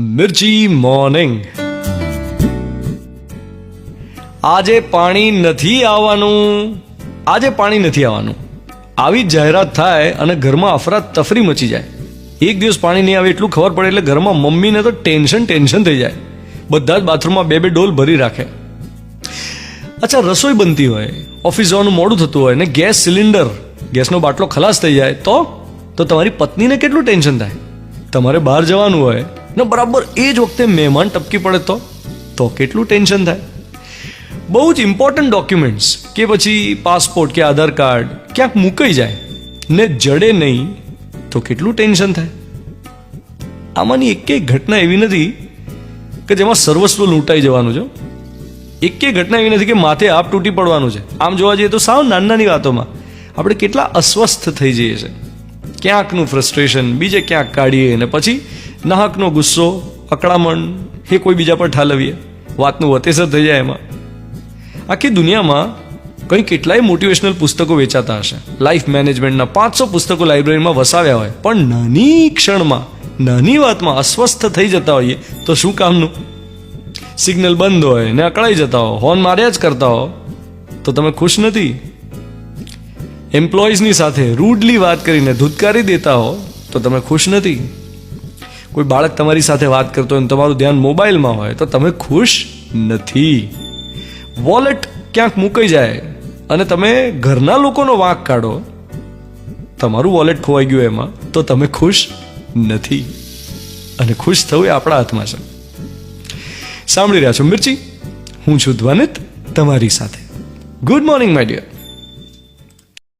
મિર્ચી morning. આજે પાણી નથી આવવાનું, આજે પાણી નથી આવવાનું, આવી જાહેરાત થાય અને ઘરમાં અફરાતફરી મચી જાય. એક દિવસ પાણી નહીં આવે એટલું ખબર પડે એટલે ઘરમાં મમ્મીને તો ટેન્શન થઈ જાય. બધા જ બાથરૂમમાં બે ડોલ ભરી રાખે. અચ્છા, રસોઈ બનતી હોય, ઓફિસ જવાનું મોડું થતું હોય ને ગેસનો બાટલો ખલાસ થઈ જાય તો તમારી પત્નીને કેટલું ટેન્શન થાય. તમારે બહાર જવાનું હોય ને બરાબર એ જ વખતે મહેમાન ટપકી પડે તો કેટલું ટેન્શન થાય. બહુ જ ઇમ્પોર્ટન્ટ ડોક્યુમેન્ટ્સ કે પછી પાસપોર્ટ કે આધાર કાર્ડ ક્યાંક મુકાઈ જાય ને જડે નહીં તો કેટલું ટેન્શન થાય. આમાંની એકેય ઘટના એવી નથી કે જેમાં સર્વસ્વ લૂંટાઈ જવાનું છે. એકેય ઘટના એવી નથી કે માથે આપ તૂટી પડવાનું છે. આમ જોવા જઈએ તો સાવ નાની વાતોમાં આપણે કેટલા અસ્વસ્થ થઈ જઈએ છીએ. ક્યાંકનું ફ્રસ્ટ્રેશન બીજે ક્યાંક કાઢીએ ને પછી નાહકનો ગુસ્સો, અકળામણ એ કોઈ બીજા પર ઠાલવીએ, વાતનું વતેસર થઈ જાય. એમાં આખી દુનિયામાં કંઈ કેટલાય મોટિવેશનલ પુસ્તકો વેચાતા હશે. લાઈફ મેનેજમેન્ટના 500 પુસ્તકો લાઇબ્રેરીમાં વસાવ્યા હોય, પણ નાની ક્ષણમાં નાની વાતમાં અસ્વસ્થ થઈ જતા હોઈએ તો શું કામનું. સિગ્નલ બંધ હોય ને અકળાઈ જતા હો, હોર્ન માર્યા જ કરતા હો તો તમે ખુશ નથી. એમ્પ્લોઈઝની સાથે રૂડલી વાત કરીને ધૂતકારી દેતા હો તો તમે ખુશ નથી. કોઈ બાળક તમારી સાથે વાત કરતો હોય તમારું ધ્યાન મોબાઈલમાં હોય તો તમે ખુશ નથી. વોલેટ ક્યાંક મુકાઈ જાય અને તમે ઘરના લોકોનો વાંક કાઢો, તમારું વોલેટ ખોવાઈ ગયું એમાં, તો તમે ખુશ નથી. અને ખુશ થવું એ આપણા હાથમાં છે. સાંભળી રહ્યા છો મિર્ચી, હું છું ધ્વનિત તમારી સાથે. Good morning my dear.